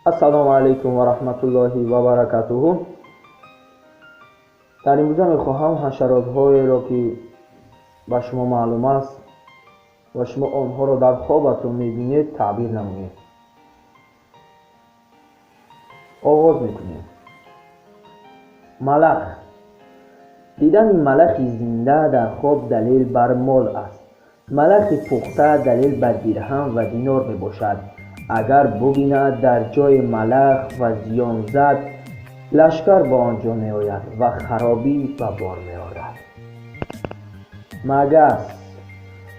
السلام علیکم و رحمت الله و برکاته. در این روزه میخواهم حشرات‌هایی را که به شما معلوم است و شما آنها را در خوابتون میبینید تعبیر نمایید. آغاز میکنیم. ملخ. دیدن ملخ زنده در خواب دلیل بر مال است. ملخ پخته دلیل بر درهم و دینار میباشد. اگر ببیند در جای ملخ و زیان زد، لشکر به آنجا می آید و خرابی به بار می آورد. مگس.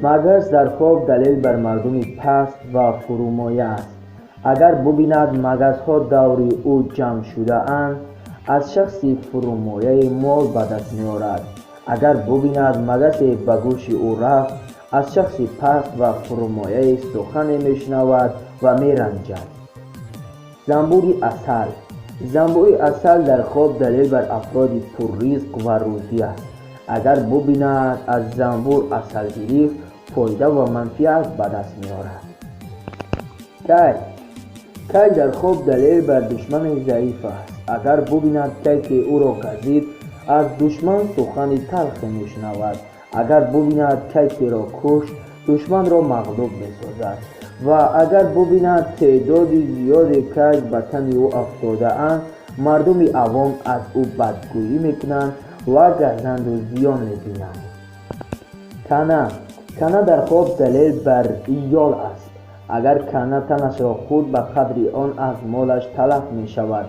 مگس در خواب دلیل بر مردم پست و فرومایه است. اگر ببیند مگس ها دور او جمع شده اند، از شخصی فرومایه مال به دست می آورد. اگر ببیند مگس به گوش او رفت، از شخصی پست و فرومایه سخن می شنود و می رنجد. زنبور عسل. زنبور عسل در خواب دلیل بر افراد پر رزق و روزی است. اگر ببیند از زنبور عسل گرفت، فایده و منفعت به دست می آورد. کل. کل در خواب دلیل بر دشمن ضعیف است. اگر ببیند کل که او را گزید، از دشمن سخن تلخ می شنود. اگر ببیند کل را کشت، دشمن را مغلوب می سازد. و اگر ببیند تعداد زیاد کل به تن او افتاده اند، مردم عوام از او بدگویی میکنند و گزند و زیان میبینند. کنه. کنه در خواب دلیل بر ایال است. اگر کنه تنش را خود به قدر آن از مالش تلف می شود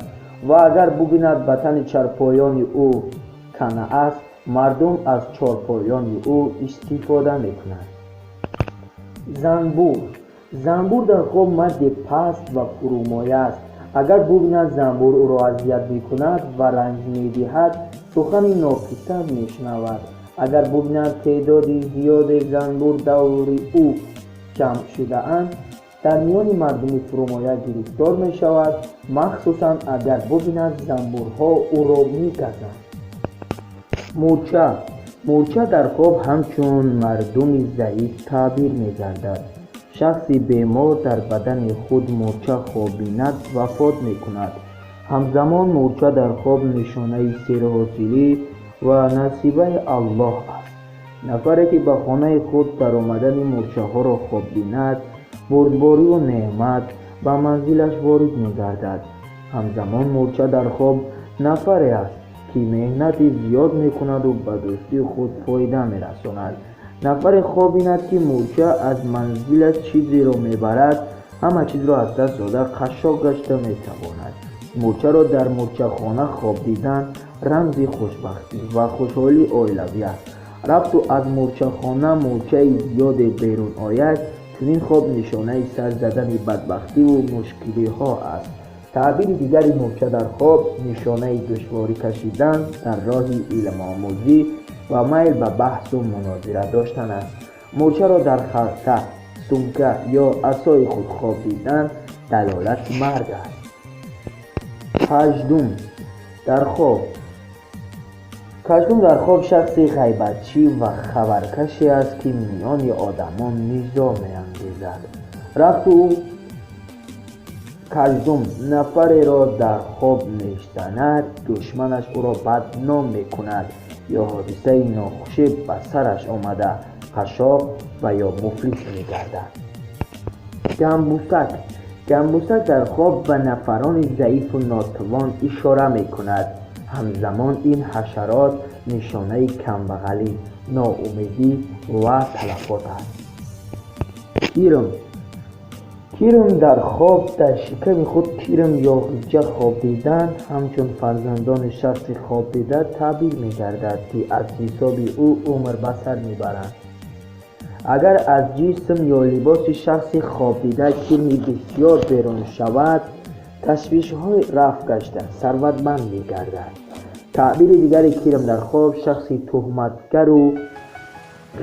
و اگر ببیند به تن چارپایان او کنه است، مردم از چارپایان او استفاده میکنند. زنبور. زنبور در خواب مرد پست و فرومایه است. اگر ببیند زنبور او را اذیت میکند و رنج میدهد، سخن ناپسند میشنود. اگر ببیند تعداد زیاد زنبور دور او جمع شده اند، در میان مردم فرومایه گرفتار می شود، مخصوصا اگر ببیند زنبورها او را میگزند. مورچه. مورچه در خواب همچون مردم ضعیف تعبیر می‌گردد. شخصی بیمار در بدن خود مورچه خوابیند وفات می‌کند. همزمان مورچه در خواب نشانه سرحاصلی و نصیبه الله است. نفری که به خانه خود در آمدن مورچه ها را خواب بیند، بردباری و نعمت به منزلش وارد می‌گردد. همزمان مورچه در خواب نفری است که مهنت زیاد میکند و به دوستی خود فایده میرساند. نفر خوابیند که مورچه از منزلش چیزی را میبرد، همه چیز را از دست داده خشاک گشته میتواند. مورچه را در مورچه خانه خواب دیدن رمز خوشبختی و خوشحالی عائلوی است. رفت و از مورچه خانه مورچه زیاد بیرون آید، چنین خواب نشانه سر زدن بدبختی و مشکلی ها است. تعبیر دیگری مورچه در خواب نشانه دشواری کشیدن در راه علم آموزی و میل به بحث و مناظره داشتن است. مورچه را در خلطه، سمکه یا عصای خود خواب دیدن دلالت مرگ است. کژدم در خواب. کژدم در خواب شخصی غیبتچی و خبرکشی است که میان آدمان نزاع می‌انگیزد. رفت او کژدم نفری را در خواب می‌شناسد، دشمنش او را بدنام می‌کند یا حادثه ناخوشی به سرش آمده خشاک و یا مفلس می‌گردد. گنبوسک. گنبوسک در خواب به نفران ضعیف و ناتوان اشاره می‌کند. همزمان این حشرات نشانه کمبغلی، ناامیدی و تلفات است. کرم. کرم در خواب در شکم خود کرم یا حجه خواب دیدن، همچون فرزندان شخص خواب دیده تعبیر می‌گردد که از حساب او عمر به سر می‌برند. اگر از جسم یا لباس شخص خواب دیده کرمی بسیار بیرون شود، تشویش‌های رفع گشته ثروتمند می‌گردد. تعبیر دیگر کرم در خواب شخصی تهمتگر و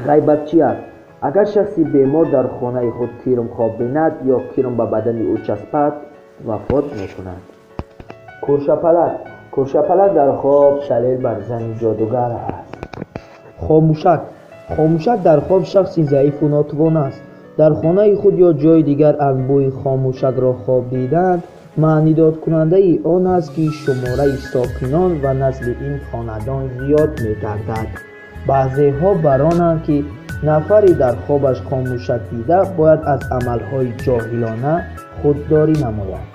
غیبتچی است. اگر شخصی بیمار در خانه خود کرم خواب بیند یا کرم به بدن او چسبد، وفات میکند. کرشپلک. کرشپلک در خواب دلیل بر زن جادوگر است. خاموشک. خاموشک در خواب شخصی ضعیف و ناتوان است. در خانه خود یا جای دیگر از بوی خاموشک را خواب دیدند، معنیداد کننده ای آن است که شماره ساکنان و نسل این خاندان زیاد می گردد. بعضی ها برانند که نفری در خوابش خاموشک دیده باید از عملهای جاهلانه خودداری نماید.